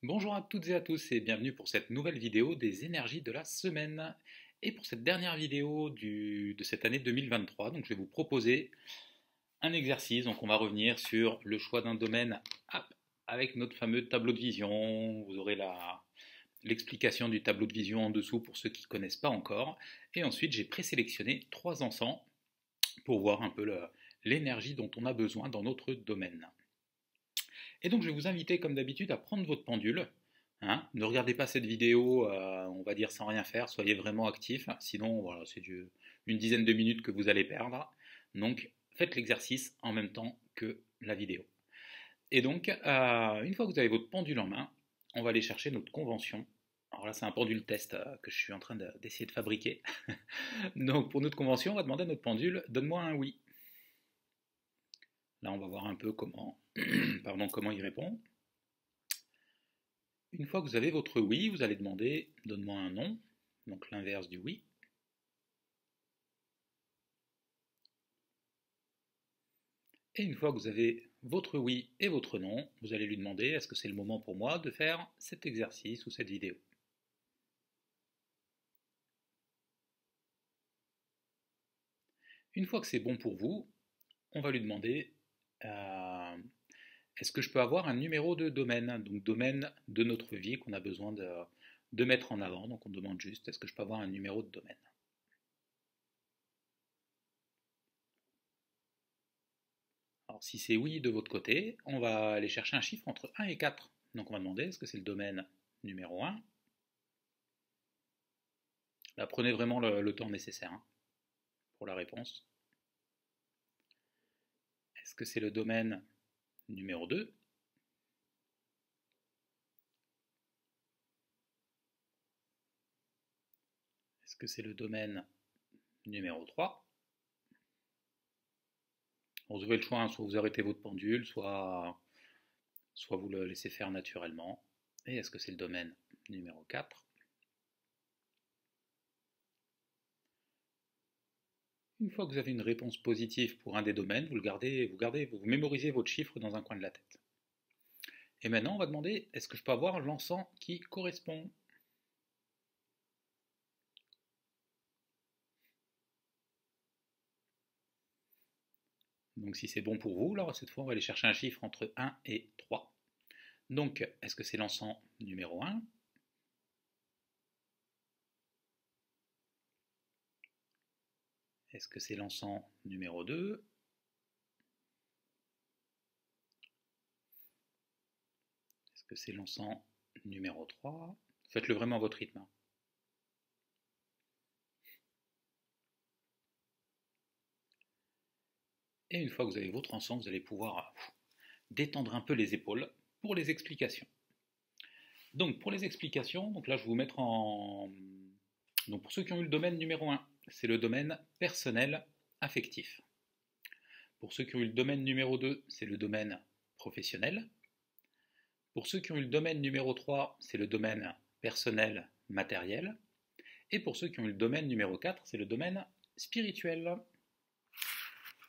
Bonjour à toutes et à tous et bienvenue pour cette nouvelle vidéo des énergies de la semaine. Et pour cette dernière vidéo de cette année 2023, donc je vais vous proposer un exercice. Donc on va revenir sur le choix d'un domaine avec notre fameux tableau de vision. Vous aurez l'explication du tableau de vision en dessous pour ceux qui ne connaissent pas encore. Et ensuite j'ai présélectionné 3 encens pour voir un peu l'énergie dont on a besoin dans notre domaine. Et donc je vais vous inviter comme d'habitude à prendre votre pendule. Hein. Ne regardez pas cette vidéo, on va dire sans rien faire, soyez vraiment actifs, sinon voilà, c'est une dizaine de minutes que vous allez perdre. Donc faites l'exercice en même temps que la vidéo. Et donc, une fois que vous avez votre pendule en main, on va aller chercher notre convention. Alors là, c'est un pendule test que je suis en train d'essayer de fabriquer. Donc pour notre convention, on va demander à notre pendule, donne-moi un oui. Là, on va voir un peu comment, comment il répond. Une fois que vous avez votre oui, vous allez demander donne-moi un nom, donc l'inverse du oui. Et une fois que vous avez votre oui et votre non, vous allez lui demander est-ce que c'est le moment pour moi de faire cet exercice ou cette vidéo. Une fois que c'est bon pour vous, on va lui demander est-ce que je peux avoir un numéro de domaine, donc domaine de notre vie qu'on a besoin de mettre en avant. Donc on demande juste est-ce que je peux avoir un numéro de domaine. Alors si c'est oui de votre côté, on va aller chercher un chiffre entre 1 et 4. Donc on va demander est-ce que c'est le domaine numéro 1. Là, prenez vraiment le temps nécessaire pour la réponse. Est-ce que c'est le domaine numéro 2? Est-ce que c'est le domaine numéro 3? Vous avez le choix, soit vous arrêtez votre pendule, soit vous le laissez faire naturellement. Et est-ce que c'est le domaine numéro 4? Une fois que vous avez une réponse positive pour un des domaines, vous mémorisez votre chiffre dans un coin de la tête. Et maintenant, on va demander, est-ce que je peux avoir l'encens qui correspond? Donc si c'est bon pour vous, alors cette fois, on va aller chercher un chiffre entre 1 et 3. Donc, est-ce que c'est l'encens numéro 1? Est-ce que c'est l'encens numéro 2? Est-ce que c'est l'encens numéro 3? Faites-le vraiment à votre rythme. Et une fois que vous avez votre encens, vous allez pouvoir détendre un peu les épaules pour les explications. Donc pour les explications, donc là je vais vous mettre en... Donc pour ceux qui ont eu le domaine numéro 1, c'est le domaine personnel affectif. Pour ceux qui ont eu le domaine numéro 2, c'est le domaine professionnel. Pour ceux qui ont eu le domaine numéro 3, c'est le domaine personnel matériel. Et pour ceux qui ont eu le domaine numéro 4, c'est le domaine spirituel.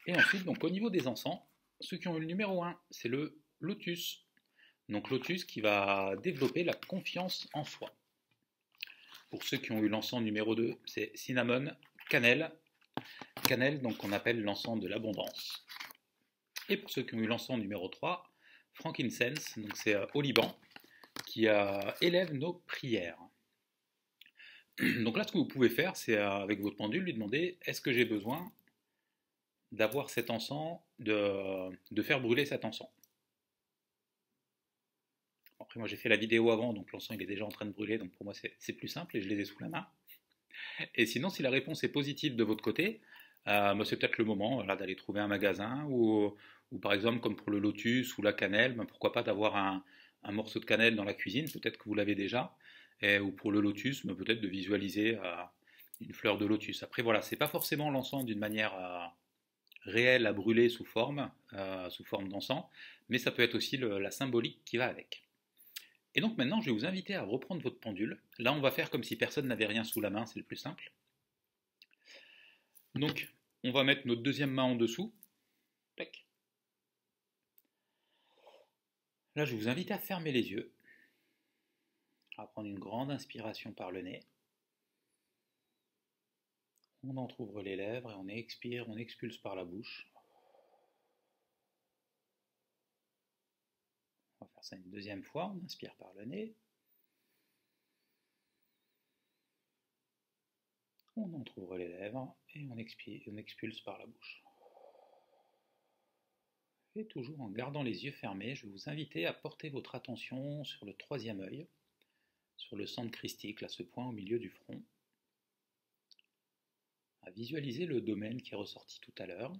Et ensuite, donc au niveau des encens, ceux qui ont eu le numéro 1, c'est le lotus. Donc lotus qui va développer la confiance en soi. Pour ceux qui ont eu l'encens numéro 2, c'est cinnamon, cannelle. Cannelle, donc qu'on appelle l'encens de l'abondance. Et pour ceux qui ont eu l'encens numéro 3, frankincense, donc c'est au Liban, qui élève nos prières. Donc là, ce que vous pouvez faire, c'est avec votre pendule, lui demander est-ce que j'ai besoin d'avoir cet encens, de faire brûler cet encens. Après, moi j'ai fait la vidéo avant, donc l'encens il est déjà en train de brûler, donc pour moi c'est plus simple et je les ai sous la main. Et sinon, si la réponse est positive de votre côté, c'est peut-être le moment voilà, d'aller trouver un magasin ou par exemple, comme pour le lotus ou la cannelle, pourquoi pas d'avoir un morceau de cannelle dans la cuisine, peut-être que vous l'avez déjà, ou pour le lotus, peut-être de visualiser une fleur de lotus. Après, voilà, c'est pas forcément l'encens d'une manière réelle à brûler sous forme d'encens, mais ça peut être aussi la symbolique qui va avec. Et donc maintenant, je vais vous inviter à reprendre votre pendule. Là, on va faire comme si personne n'avait rien sous la main, c'est le plus simple. Donc, on va mettre notre deuxième main en dessous. Là, je vais vous inviter à fermer les yeux. On va prendre une grande inspiration par le nez. On entrouvre les lèvres et on expire, on expulse par la bouche. On va faire ça une deuxième fois. On inspire par le nez. On entrouvre les lèvres et on expire, on expulse par la bouche. Et toujours en gardant les yeux fermés, je vais vous inviter à porter votre attention sur le troisième œil, sur le centre christique, là, ce point au milieu du front. À visualiser le domaine qui est ressorti tout à l'heure.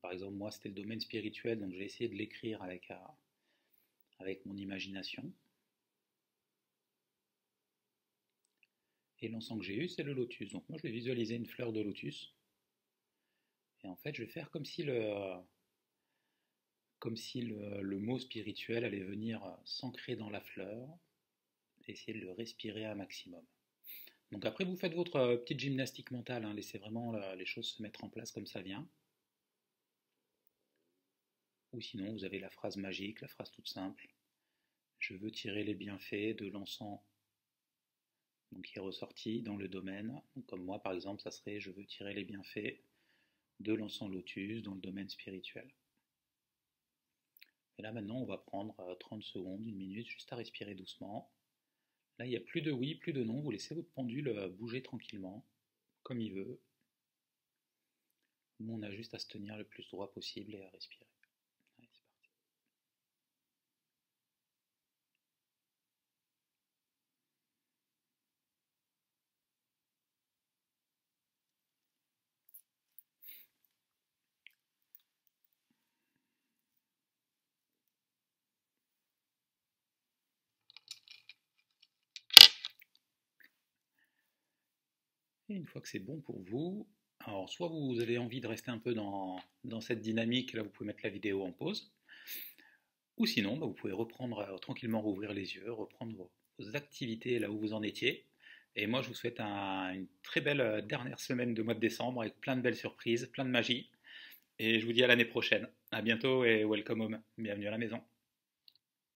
Par exemple, moi, c'était le domaine spirituel, donc j'ai essayé de l'écrire avec mon imagination. Et l'encens que j'ai eu, c'est le lotus. Donc moi, je vais visualiser une fleur de lotus. Et en fait, je vais faire comme si le mot spirituel allait venir s'ancrer dans la fleur, et essayer de le respirer un maximum. Donc après, vous faites votre petite gymnastique mentale, hein, laissez vraiment les choses se mettre en place comme ça vient. Ou sinon, vous avez la phrase magique, la phrase toute simple. Je veux tirer les bienfaits de l'encens qui est ressorti dans le domaine. Donc, comme moi, par exemple, ça serait je veux tirer les bienfaits de l'encens lotus dans le domaine spirituel. Et là, maintenant, on va prendre 30 secondes, une minute, juste à respirer doucement. Là, il n'y a plus de oui, plus de non. Vous laissez votre pendule bouger tranquillement, comme il veut. Nous, on a juste à se tenir le plus droit possible et à respirer. Allez, c'est parti. Et une fois que c'est bon pour vous, alors soit vous avez envie de rester un peu dans cette dynamique, là vous pouvez mettre la vidéo en pause, ou sinon vous pouvez reprendre tranquillement, rouvrir les yeux, reprendre vos activités là où vous en étiez. Et moi je vous souhaite une très belle dernière semaine de mois de décembre avec plein de belles surprises, plein de magie. Et je vous dis à l'année prochaine. À bientôt et welcome home. Bienvenue à la maison.